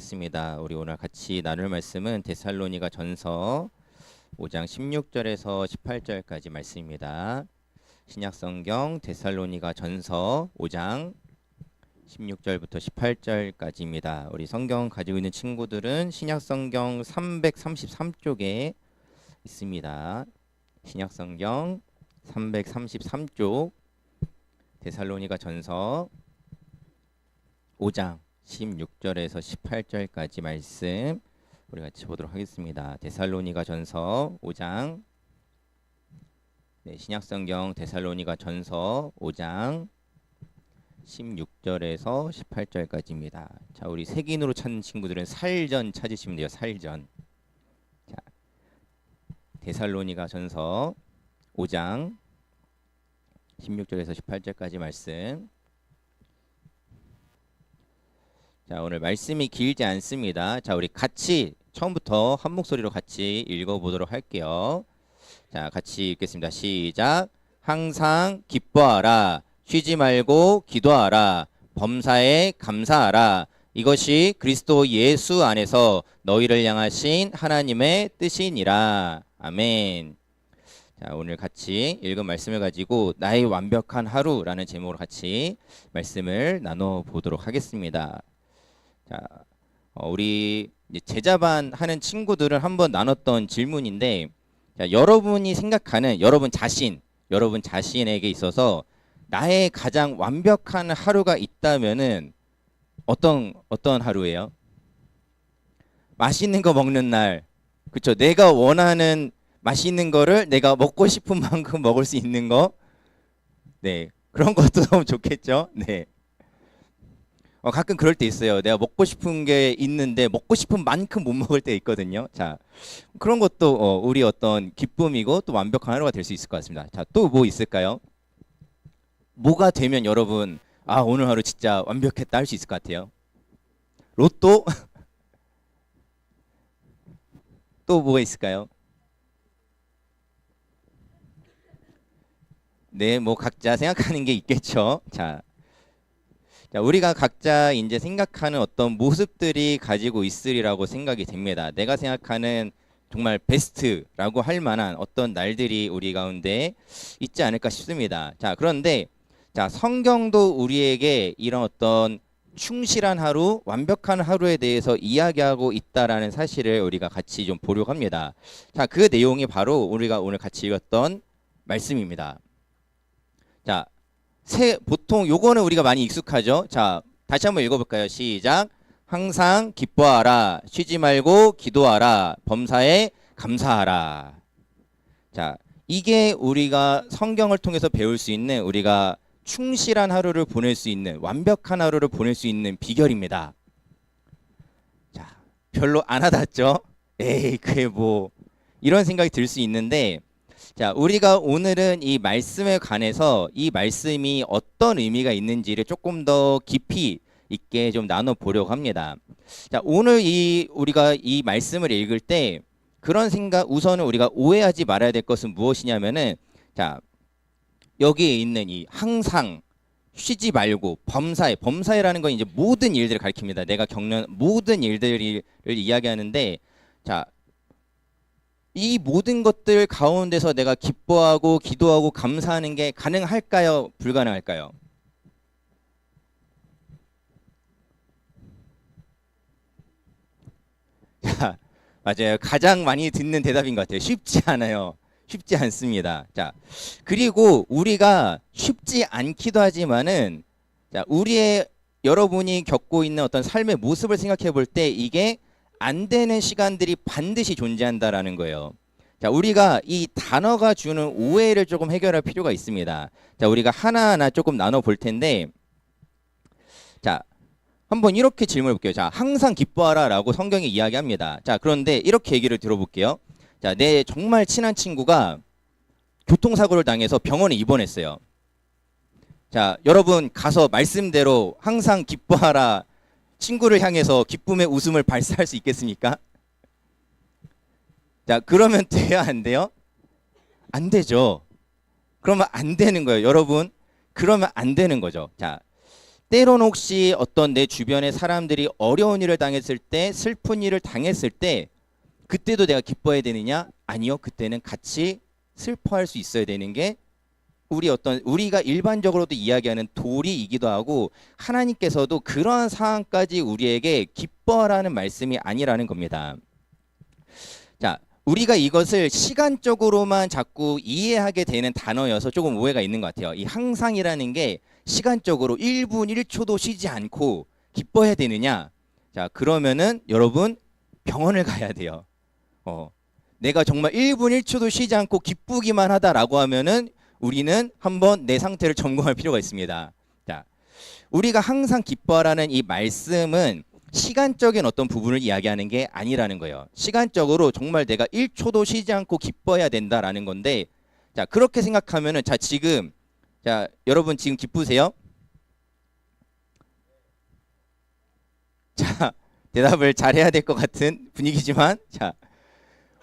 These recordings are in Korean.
하겠습니다. 우리 오늘 같이 나눌 말씀은 데살로니가 전서 5장 16절에서 18절까지 말씀입니다. 신약성경 데살로니가 전서 5장 16절부터 18절까지입니다. 우리 성경 가지고 있는 친구들은 신약성경 333쪽에 있습니다. 신약성경 333쪽 데살로니가 전서 5장 16절에서 18절까지 말씀 우리 같이 보도록 하겠습니다. 데살로니가 전서 5장 신약성경 데살로니가 전서 5장 16절에서 18절까지입니다. 자, 우리 색인으로 찾는 친구들은 살전 찾으시면 돼요. 살전. 자, 데살로니가 전서 5장 16절에서 18절까지 말씀. 자, 오늘 말씀이 길지 않습니다. 자, 우리 같이 처음부터 한 목소리로 같이 읽어보도록 할게요. 자, 같이 읽겠습니다. 시작. 항상 기뻐하라. 쉬지 말고 기도하라. 범사에 감사하라. 이것이 그리스도 예수 안에서 너희를 향하신 하나님의 뜻이니라. 아멘. 자, 오늘 같이 읽은 말씀을 가지고 나의 완벽한 하루라는 제목으로 같이 말씀을 나눠보도록 하겠습니다. 자, 우리 제자반 하는 친구들은 한번 나눴던 질문인데, 자, 여러분이 생각하는 여러분 자신에게 있어서 나의 가장 완벽한 하루가 있다면은 어떤 하루예요? 맛있는 거 먹는 날, 그렇죠? 내가 원하는 맛있는 거를 내가 먹고 싶은 만큼 먹을 수 있는 거, 네, 그런 것도 너무 좋겠죠? 네. 가끔 그럴 때 있어요. 내가 먹고 싶은 게 있는데 먹고 싶은 만큼 못 먹을 때 있거든요. 자, 그런 것도 우리 어떤 기쁨이고 또 완벽한 하루가 될 수 있을 것 같습니다. 자, 또 뭐 있을까요? 뭐가 되면 여러분 오늘 하루 진짜 완벽했다 할 수 있을 것 같아요? 로또? 또 뭐가 있을까요? 네, 뭐 각자 생각하는 게 있겠죠. 자, 우리가 각자 이제 생각하는 어떤 모습들이 가지고 있으리라고 생각이 됩니다. 내가 생각하는 정말 베스트라고 할 만한 어떤 날들이 우리 가운데 있지 않을까 싶습니다. 자, 그런데 자, 성경도 우리에게 이런 어떤 충실한 하루, 완벽한 하루에 대해서 이야기하고 있다라는 사실을 우리가 같이 좀 보려고 합니다. 자, 그 내용이 바로 우리가 오늘 같이 읽었던 말씀입니다. 자, 보통 요거는 우리가 많이 익숙하죠. 자, 다시 한번 읽어볼까요? 시작. 항상 기뻐하라. 쉬지 말고 기도하라. 범사에 감사하라. 자, 이게 우리가 성경을 통해서 배울 수 있는, 우리가 충실한 하루를 보낼 수 있는, 완벽한 하루를 보낼 수 있는 비결입니다. 자, 별로 안 와닿죠? 에이, 그게 뭐 이런 생각이 들 수 있는데, 자, 우리가 오늘은 이 말씀에 관해서 이 말씀이 어떤 의미가 있는지를 조금 더 깊이 있게 좀 나눠보려고 합니다. 자, 오늘 우리가 이 말씀을 읽을 때 그런 생각, 우선은 우리가 오해하지 말아야 될 것은 무엇이냐면은, 자, 여기에 있는 이 항상 쉬지 말고 범사에라는 건 이제 모든 일들을 가리킵니다. 내가 겪는 모든 일들을 이야기하는데, 자, 이 모든 것들 가운데서 내가 기뻐하고 기도하고 감사하는 게 가능할까요? 불가능할까요? 자, 맞아요. 가장 많이 듣는 대답인 것 같아요. 쉽지 않아요. 쉽지 않습니다. 자, 그리고 우리가 쉽지 않기도 하지만은, 자, 여러분이 겪고 있는 어떤 삶의 모습을 생각해 볼 때 이게 안 되는 시간들이 반드시 존재한다라는 거예요. 자, 우리가 이 단어가 주는 오해를 조금 해결할 필요가 있습니다. 자, 우리가 하나하나 조금 나눠 볼 텐데, 자, 한번 이렇게 질문해 볼게요. 자, 항상 기뻐하라라고 성경이 이야기합니다. 자, 그런데 이렇게 얘기를 들어볼게요. 자, 내 정말 친한 친구가 교통사고를 당해서 병원에 입원했어요. 자, 여러분 가서 말씀대로 항상 기뻐하라 친구를 향해서 기쁨의 웃음을 발사할 수 있겠습니까? 자, 그러면 돼요, 안 돼요? 안 되죠. 그러면 안 되는 거예요, 여러분. 그러면 안 되는 거죠. 자, 때로는 혹시 어떤 내 주변의 사람들이 어려운 일을 당했을 때, 슬픈 일을 당했을 때, 그때도 내가 기뻐해야 되느냐? 아니요. 그때는 같이 슬퍼할 수 있어야 되는 게 우리가 일반적으로도 이야기하는 도리이기도 하고, 하나님께서도 그러한 상황까지 우리에게 기뻐하라는 말씀이 아니라는 겁니다. 자, 우리가 이것을 시간적으로만 자꾸 이해하게 되는 단어여서 조금 오해가 있는 것 같아요. 이 항상이라는 게 시간적으로 1분 1초도 쉬지 않고 기뻐해야 되느냐? 자, 그러면은 여러분 병원을 가야 돼요. 내가 정말 1분 1초도 쉬지 않고 기쁘기만 하다라고 하면은 우리는 한번 내 상태를 점검할 필요가 있습니다. 자, 우리가 항상 기뻐하라는 이 말씀은 시간적인 어떤 부분을 이야기하는 게 아니라는 거예요. 시간적으로 정말 내가 1초도 쉬지 않고 기뻐해야 된다라는 건데, 자, 그렇게 생각하면은 자, 여러분 지금 기쁘세요? 자, 대답을 잘해야 될 것 같은 분위기지만, 자,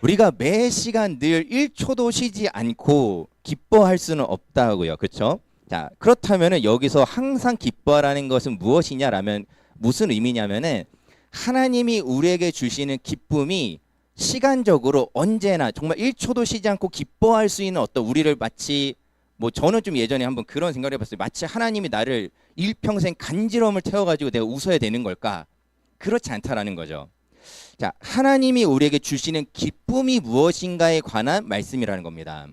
우리가 매 시간 늘 1초도 쉬지 않고 기뻐할 수는 없다고요. 그렇죠? 자, 그렇다면은 여기서 항상 기뻐하라는 것은 무엇이냐라면 무슨 의미냐면은 하나님이 우리에게 주시는 기쁨이 시간적으로 언제나 정말 1초도 쉬지 않고 기뻐할 수 있는 어떤 우리를 마치 저는 좀 예전에 한번 그런 생각을 해봤어요. 마치 하나님이 나를 일평생 간지러움을 태워가지고 내가 웃어야 되는 걸까? 그렇지 않다라는 거죠. 자, 하나님이 우리에게 주시는 기쁨이 무엇인가에 관한 말씀이라는 겁니다.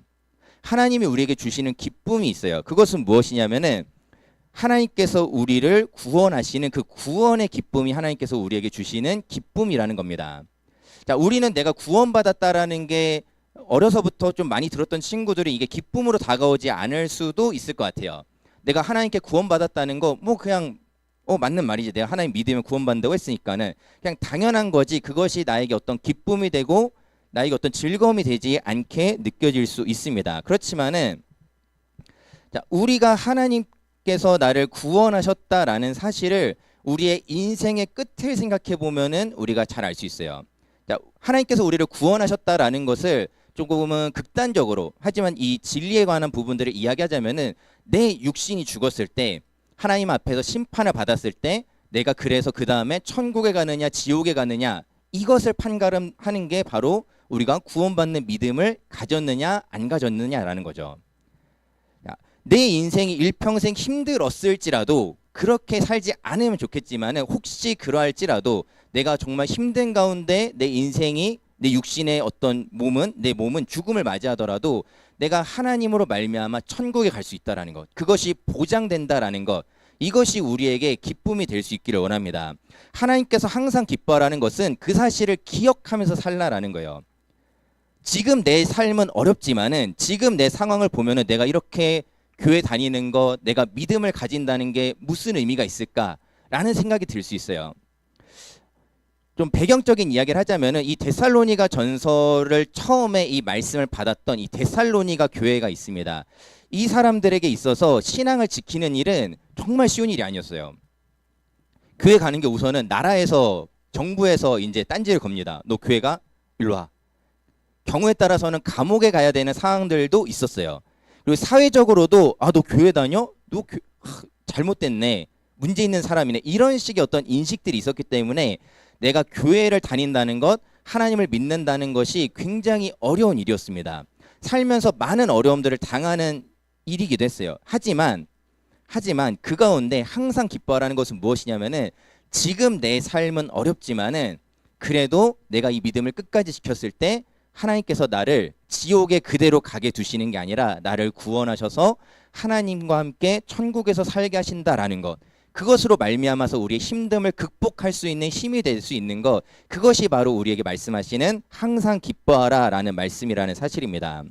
하나님이 우리에게 주시는 기쁨이 있어요. 그것은 무엇이냐면은 하나님께서 우리를 구원하시는 그 구원의 기쁨이 하나님께서 우리에게 주시는 기쁨이라는 겁니다. 자, 우리는 내가 구원받았다라는 게 어려서부터 좀 많이 들었던 친구들이 이게 기쁨으로 다가오지 않을 수도 있을 것 같아요. 내가 하나님께 구원받았다는 거 그냥 맞는 말이지. 내가 하나님 믿으면 구원받는다고 했으니까는 그냥 당연한 거지. 그것이 나에게 어떤 기쁨이 되고 나에게 어떤 즐거움이 되지 않게 느껴질 수 있습니다. 그렇지만은 자, 우리가 하나님께서 나를 구원하셨다라는 사실을 우리의 인생의 끝을 생각해 보면은 우리가 잘 알 수 있어요. 자, 하나님께서 우리를 구원하셨다라는 것을 조금은 극단적으로, 하지만 이 진리에 관한 부분들을 이야기하자면은 내 육신이 죽었을 때 하나님 앞에서 심판을 받았을 때 내가 그래서 그 다음에 천국에 가느냐 지옥에 가느냐 이것을 판가름하는 게 바로 우리가 구원받는 믿음을 가졌느냐 안 가졌느냐라는 거죠. 내 인생이 일평생 힘들었을지라도 그렇게 살지 않으면 좋겠지만 혹시 그러할지라도 내가 정말 힘든 가운데 내 인생이 내 육신의 어떤 내 몸은 죽음을 맞이하더라도 내가 하나님으로 말미암아 천국에 갈 수 있다라는 것, 그것이 보장된다라는 것, 이것이 우리에게 기쁨이 될 수 있기를 원합니다. 하나님께서 항상 기뻐하라는 것은 그 사실을 기억하면서 살라라는 거예요. 지금 내 삶은 어렵지만은 지금 내 상황을 보면은 내가 이렇게 교회 다니는 거, 내가 믿음을 가진다는 게 무슨 의미가 있을까라는 생각이 들 수 있어요. 좀 배경적인 이야기를 하자면은 이 데살로니가 전서를 처음에 이 말씀을 받았던 이 데살로니가 교회가 있습니다. 이 사람들에게 있어서 신앙을 지키는 일은 정말 쉬운 일이 아니었어요. 교회 가는 게 우선은 나라에서 정부에서 이제 딴지를 겁니다. 너 교회가 일로 와. 경우에 따라서는 감옥에 가야 되는 상황들도 있었어요. 그리고 사회적으로도 너 교회 다녀? 너 잘못됐네. 문제 있는 사람이네. 이런 식의 어떤 인식들이 있었기 때문에 내가 교회를 다닌다는 것, 하나님을 믿는다는 것이 굉장히 어려운 일이었습니다. 살면서 많은 어려움들을 당하는 일이기도 했어요. 하지만 그 가운데 항상 기뻐하라는 것은 무엇이냐면은 지금 내 삶은 어렵지만은 그래도 내가 이 믿음을 끝까지 지켰을 때 하나님께서 나를 지옥에 그대로 가게 두시는 게 아니라 나를 구원하셔서 하나님과 함께 천국에서 살게 하신다라는 것, 그것으로 말미암아서 우리의 힘듦을 극복할 수 있는 힘이 될 수 있는 것, 그것이 바로 우리에게 말씀하시는 항상 기뻐하라라는 말씀이라는 사실입니다.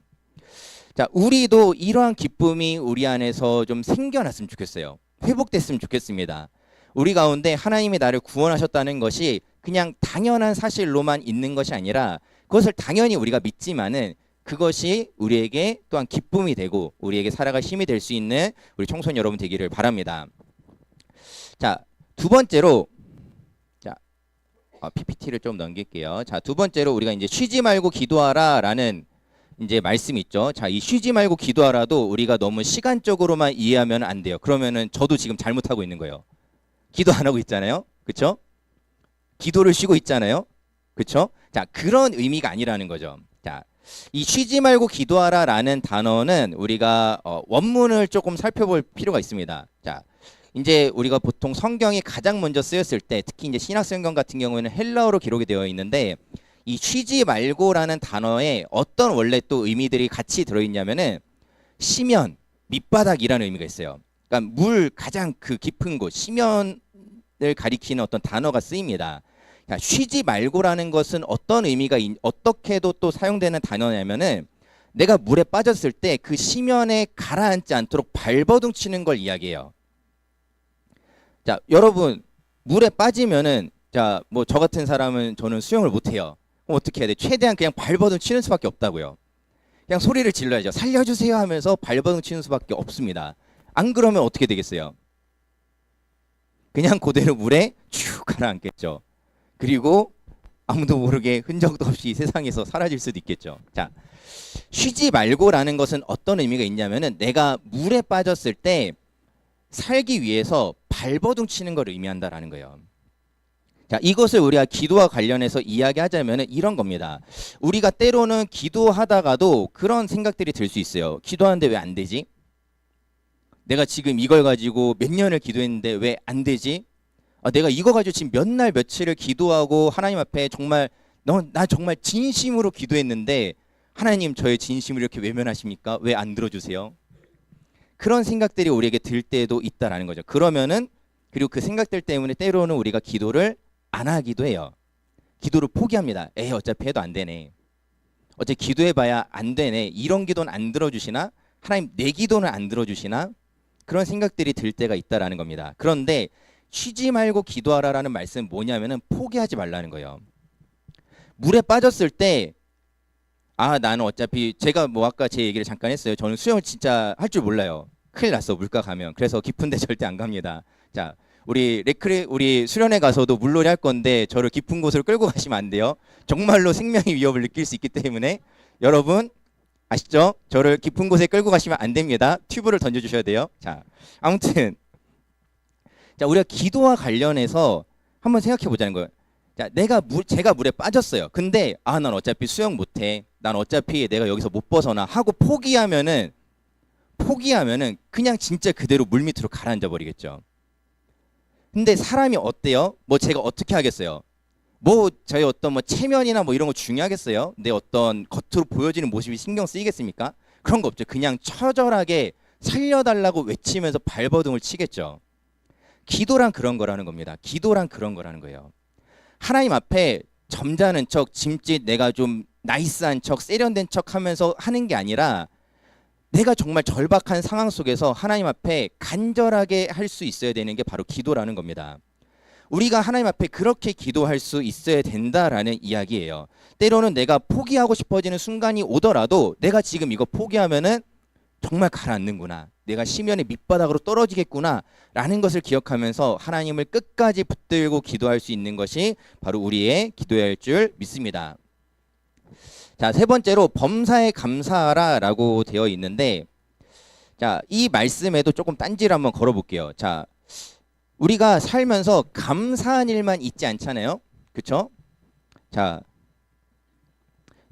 자, 우리도 이러한 기쁨이 우리 안에서 좀 생겨났으면 좋겠어요. 회복됐으면 좋겠습니다. 우리 가운데 하나님이 나를 구원하셨다는 것이 그냥 당연한 사실로만 있는 것이 아니라 그것을 당연히 우리가 믿지만은 그것이 우리에게 또한 기쁨이 되고 우리에게 살아갈 힘이 될 수 있는 우리 청소년 여러분 되기를 바랍니다. 자, 두 번째로, 자, PPT를 좀 넘길게요. 자, 두 번째로 우리가 이제 쉬지 말고 기도하라라는 이제 말씀이 있죠. 자, 이 쉬지 말고 기도하라도 우리가 너무 시간적으로만 이해하면 안 돼요. 그러면은 저도 지금 잘못하고 있는 거예요. 기도 안 하고 있잖아요. 그렇죠? 기도를 쉬고 있잖아요. 그렇죠? 자, 그런 의미가 아니라는 거죠. 자, 이 쉬지 말고 기도하라라는 단어는 우리가 원문을 조금 살펴볼 필요가 있습니다. 자, 이제 우리가 보통 성경이 가장 먼저 쓰였을 때, 특히 이제 신약성경 같은 경우에는 헬라어로 기록이 되어 있는데, 이 쉬지 말고라는 단어에 어떤 원래 또 의미들이 같이 들어있냐면은 시면, 밑바닥이라는 의미가 있어요. 그러니까 물 가장 그 깊은 곳, 시면을 가리키는 어떤 단어가 쓰입니다. 자, 쉬지 말고라는 것은 어떤 의미가 어떻게도 또 사용되는 단어냐면은 내가 물에 빠졌을 때 그 시면에 가라앉지 않도록 발버둥 치는 걸 이야기해요. 자, 여러분 물에 빠지면은 자, 뭐 저 같은 사람은 저는 수영을 못 해요. 그럼 어떻게 해야 돼? 최대한 그냥 발버둥 치는 수밖에 없다고요. 그냥 소리를 질러야죠. 살려주세요 하면서 발버둥 치는 수밖에 없습니다. 안 그러면 어떻게 되겠어요? 그냥 그대로 물에 쭉 가라앉겠죠. 그리고 아무도 모르게 흔적도 없이 세상에서 사라질 수도 있겠죠. 자, 쉬지 말고라는 것은 어떤 의미가 있냐면은 내가 물에 빠졌을 때 살기 위해서 발버둥 치는 걸 의미한다라는 거예요. 자, 이것을 우리가 기도와 관련해서 이야기하자면 이런 겁니다. 우리가 때로는 기도하다가도 그런 생각들이 들 수 있어요. 기도하는데 왜 안 되지? 내가 지금 이걸 가지고 몇 년을 기도했는데 왜 안 되지? 내가 이거 가지고 지금 몇 날 며칠을 기도하고 하나님 앞에 정말 나 정말 진심으로 기도했는데 하나님 저의 진심을 이렇게 외면하십니까? 왜 안 들어주세요? 그런 생각들이 우리에게 들 때도 있다라는 거죠. 그러면은 그리고 그 생각들 때문에 때로는 우리가 기도를 안 하기도 해요. 기도를 포기합니다. 어차피 해도 안 되네. 어차피 기도해봐야 안 되네. 이런 기도는 안 들어주시나? 하나님 내 기도는 안 들어주시나? 그런 생각들이 들 때가 있다라는 겁니다. 그런데 쉬지 말고 기도하라라는 말씀은 뭐냐면은 포기하지 말라는 거예요. 물에 빠졌을 때 나는 어차피 제가 뭐 아까 제 얘기를 잠깐 했어요. 저는 수영을 진짜 할 줄 몰라요. 큰일 났어 물가 가면. 그래서 깊은데 절대 안 갑니다. 자, 우리 수련회 가서도 물놀이 할 건데 저를 깊은 곳으로 끌고 가시면 안 돼요. 정말로 생명의 위협을 느낄 수 있기 때문에 여러분 아시죠? 저를 깊은 곳에 끌고 가시면 안 됩니다. 튜브를 던져주셔야 돼요. 자, 아무튼 자, 우리가 기도와 관련해서 한번 생각해 보자는 거예요. 자, 제가 물에 빠졌어요. 근데 난 어차피 수영 못해. 난 어차피 내가 여기서 못 벗어나 하고 포기하면은 그냥 진짜 그대로 물 밑으로 가라앉아 버리겠죠. 근데 사람이 어때요? 뭐 제가 어떻게 하겠어요? 뭐 저희 어떤 뭐 체면이나 뭐 이런 거 중요하겠어요? 내 어떤 겉으로 보여지는 모습이 신경 쓰이겠습니까? 그런 거 없죠. 그냥 처절하게 살려달라고 외치면서 발버둥을 치겠죠. 기도란 그런 거라는 겁니다. 기도란 그런 거라는 거예요. 하나님 앞에 점잖은 척, 짐짓 내가 좀 나이스한 척, 세련된 척 하면서 하는 게 아니라 내가 정말 절박한 상황 속에서 하나님 앞에 간절하게 할 수 있어야 되는 게 바로 기도라는 겁니다. 우리가 하나님 앞에 그렇게 기도할 수 있어야 된다라는 이야기예요. 때로는 내가 포기하고 싶어지는 순간이 오더라도 내가 지금 이거 포기하면은 정말 가라앉는구나. 내가 시면의 밑바닥으로 떨어지겠구나 라는 것을 기억하면서 하나님을 끝까지 붙들고 기도할 수 있는 것이 바로 우리의 기도해야 할 줄 믿습니다. 자, 세 번째로 범사에 감사하라 라고 되어 있는데 자, 이 말씀에도 조금 딴지를 한번 걸어볼게요. 자, 우리가 살면서 감사한 일만 있지 않잖아요. 그쵸? 자,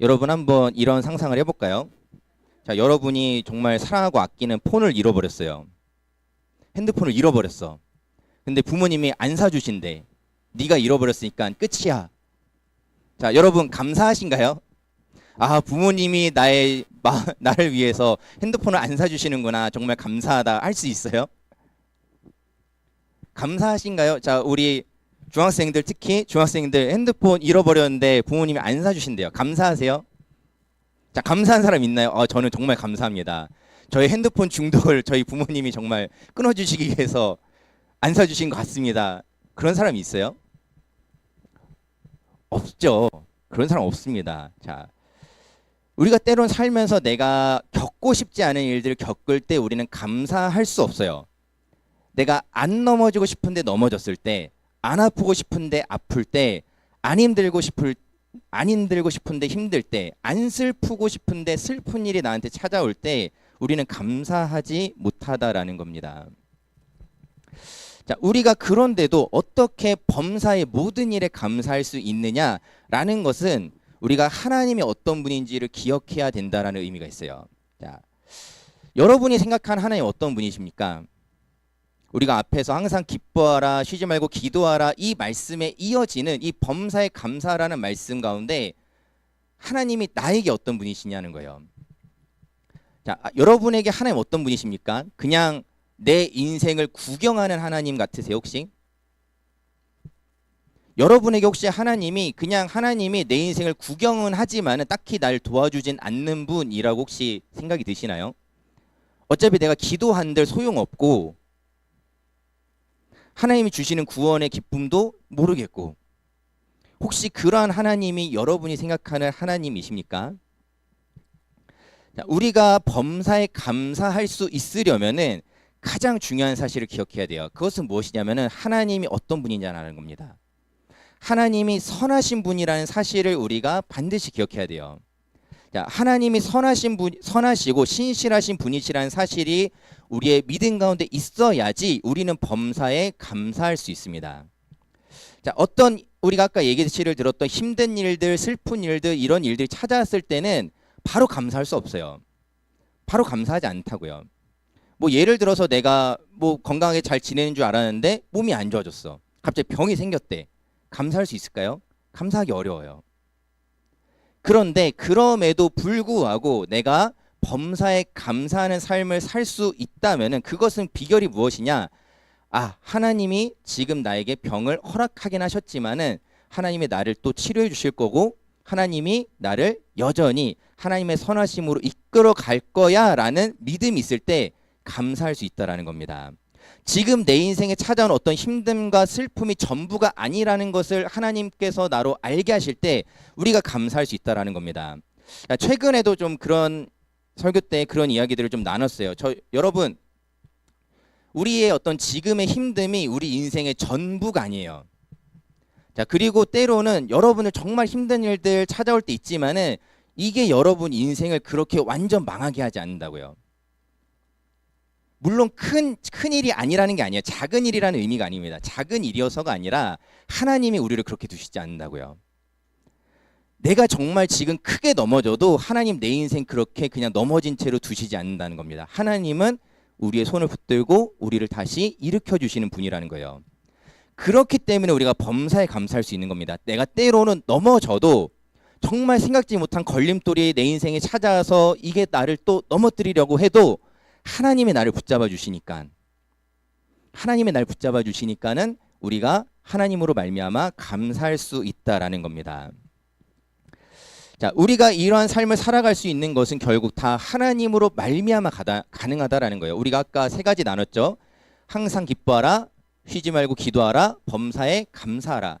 여러분 한번 이런 상상을 해볼까요? 자, 여러분이 정말 사랑하고 아끼는 폰을 잃어버렸어요. 핸드폰을 잃어버렸어. 근데 부모님이 안 사주신대. 네가 잃어버렸으니까 끝이야. 자, 여러분 감사하신가요? 부모님이 나를 위해서 핸드폰을 안 사주시는구나. 정말 감사하다 할 수 있어요? 감사하신가요? 자, 우리 중학생들 특히 중학생들 핸드폰 잃어버렸는데 부모님이 안 사주신대요. 감사하세요? 자, 감사한 사람 있나요? 저는 정말 감사합니다. 저희 핸드폰 중독을 저희 부모님이 정말 끊어주시기 위해서 안 사주신 것 같습니다. 그런 사람이 있어요? 없죠. 그런 사람 없습니다. 자, 우리가 때론 살면서 내가 겪고 싶지 않은 일들을 겪을 때 우리는 감사할 수 없어요. 내가 안 넘어지고 싶은데 넘어졌을 때, 안 아프고 싶은데 아플 때, 안 힘들고 싶은데 힘들 때, 안 슬프고 싶은데 슬픈 일이 나한테 찾아올 때 우리는 감사하지 못하다라는 겁니다. 자, 우리가 그런데도 어떻게 범사의 모든 일에 감사할 수 있느냐라는 것은 우리가 하나님이 어떤 분인지를 기억해야 된다라는 의미가 있어요. 자, 여러분이 생각하는 하나님 어떤 분이십니까? 우리가 앞에서 항상 기뻐하라, 쉬지 말고 기도하라 이 말씀에 이어지는 이 범사에 감사라는 말씀 가운데 하나님이 나에게 어떤 분이시냐는 거예요. 자, 여러분에게 하나님 어떤 분이십니까? 그냥 내 인생을 구경하는 하나님 같으세요, 혹시? 여러분에게 혹시 하나님이 그냥 하나님이 내 인생을 구경은 하지만은 딱히 날 도와주진 않는 분이라고 혹시 생각이 드시나요? 어차피 내가 기도한들 소용없고 하나님이 주시는 구원의 기쁨도 모르겠고 혹시 그러한 하나님이 여러분이 생각하는 하나님이십니까? 자, 우리가 범사에 감사할 수 있으려면은 가장 중요한 사실을 기억해야 돼요. 그것은 무엇이냐면은 하나님이 어떤 분이냐라는 겁니다. 하나님이 선하신 분이라는 사실을 우리가 반드시 기억해야 돼요. 자, 하나님이 선하시고 신실하신 분이시라는 사실이 우리의 믿음 가운데 있어야지 우리는 범사에 감사할 수 있습니다. 자, 어떤 우리가 아까 예시를 들었던 힘든 일들, 슬픈 일들, 이런 일들이 찾아왔을 때는 바로 감사할 수 없어요. 바로 감사하지 않다고요. 뭐 예를 들어서 내가 뭐 건강하게 잘 지내는 줄 알았는데 몸이 안 좋아졌어. 갑자기 병이 생겼대. 감사할 수 있을까요? 감사하기 어려워요. 그런데 그럼에도 불구하고 내가 범사에 감사하는 삶을 살 수 있다면은 그것은 비결이 무엇이냐? 아, 하나님이 지금 나에게 병을 허락하긴 하셨지만은 하나님이 나를 또 치료해 주실 거고 하나님이 나를 여전히 하나님의 선하심으로 이끌어 갈 거야라는 믿음이 있을 때 감사할 수 있다라는 겁니다. 지금 내 인생에 찾아온 어떤 힘듦과 슬픔이 전부가 아니라는 것을 하나님께서 나로 알게 하실 때 우리가 감사할 수 있다라는 겁니다. 최근에도 좀 그런 설교 때 그런 이야기들을 좀 나눴어요. 여러분, 우리의 어떤 지금의 힘듦이 우리 인생의 전부가 아니에요. 자, 그리고 때로는 여러분을 정말 힘든 일들 찾아올 때 있지만은 이게 여러분 인생을 그렇게 완전 망하게 하지 않는다고요. 물론 큰 일이 아니라는 게 아니에요. 작은 일이라는 의미가 아닙니다. 작은 일이어서가 아니라 하나님이 우리를 그렇게 두시지 않는다고요. 내가 정말 지금 크게 넘어져도 하나님 내 인생 그렇게 그냥 넘어진 채로 두시지 않는다는 겁니다. 하나님은 우리의 손을 붙들고 우리를 다시 일으켜 주시는 분이라는 거예요. 그렇기 때문에 우리가 범사에 감사할 수 있는 겁니다. 내가 때로는 넘어져도 정말 생각지 못한 걸림돌이 내 인생에 찾아와서 이게 나를 또 넘어뜨리려고 해도 하나님이 나를 붙잡아 주시니까 하나님의 날 붙잡아 주시니까는 우리가 하나님으로 말미암아 감사할 수 있다라는 겁니다. 자, 우리가 이러한 삶을 살아갈 수 있는 것은 결국 다 하나님으로 말미암아 가능하다라는 거예요. 우리가 아까 세 가지 나눴죠. 항상 기뻐하라, 쉬지 말고 기도하라, 범사에 감사하라.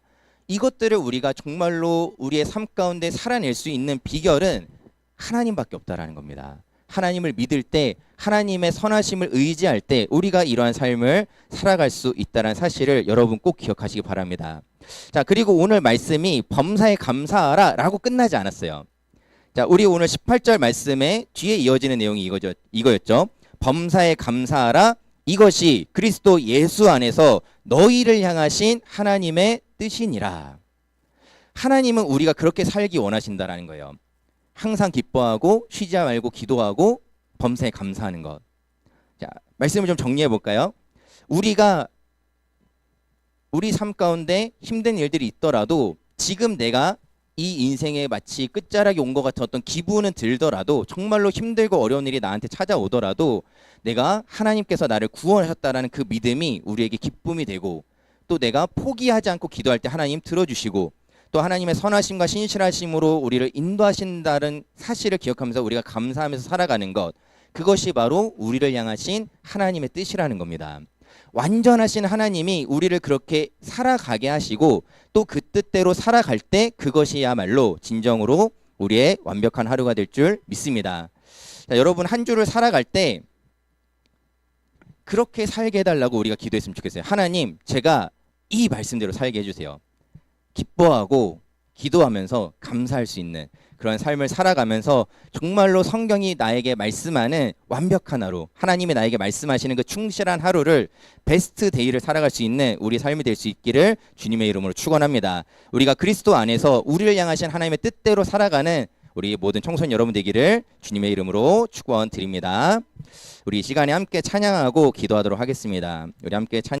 이것들을 우리가 정말로 우리의 삶 가운데 살아낼 수 있는 비결은 하나님밖에 없다라는 겁니다. 하나님을 믿을 때 하나님의 선하심을 의지할 때 우리가 이러한 삶을 살아갈 수 있다는 사실을 여러분 꼭 기억하시기 바랍니다. 자, 그리고 오늘 말씀이 범사에 감사하라 라고 끝나지 않았어요. 자, 우리 오늘 18절 말씀에 뒤에 이어지는 내용이 이거였죠. 범사에 감사하라, 이것이 그리스도 예수 안에서 너희를 향하신 하나님의 뜻이니라. 하나님은 우리가 그렇게 살기 원하신다라는 거예요. 항상 기뻐하고 쉬지 말고 기도하고 범사에 감사하는 것. 자, 말씀을 좀 정리해 볼까요? 우리가 우리 삶 가운데 힘든 일들이 있더라도 지금 내가 이 인생에 마치 끝자락이 온 것 같은 어떤 기분은 들더라도 정말로 힘들고 어려운 일이 나한테 찾아오더라도 내가 하나님께서 나를 구원하셨다라는 그 믿음이 우리에게 기쁨이 되고 또 내가 포기하지 않고 기도할 때 하나님 들어주시고 또 하나님의 선하심과 신실하심으로 우리를 인도하신다는 사실을 기억하면서 우리가 감사하면서 살아가는 것, 그것이 바로 우리를 향하신 하나님의 뜻이라는 겁니다. 완전하신 하나님이 우리를 그렇게 살아가게 하시고 또 그 뜻대로 살아갈 때 그것이야말로 진정으로 우리의 완벽한 하루가 될 줄 믿습니다. 자, 여러분 한 주를 살아갈 때 그렇게 살게 해달라고 우리가 기도했으면 좋겠어요. 하나님, 제가 이 말씀대로 살게 해주세요. 기뻐하고 기도하면서 감사할 수 있는 그런 삶을 살아가면서 정말로 성경이 나에게 말씀하는 완벽한 하루, 하나님이 나에게 말씀하시는 그 충실한 하루를 베스트 데이를 살아갈 수 있는 우리 삶이 될 수 있기를 주님의 이름으로 축원합니다. 우리가 그리스도 안에서 우리를 향하신 하나님의 뜻대로 살아가는 우리 모든 청소년 여러분 되기를 주님의 이름으로 축원드립니다. 우리 이 시간에 함께 찬양하고 기도하도록 하겠습니다. 우리 함께 찬양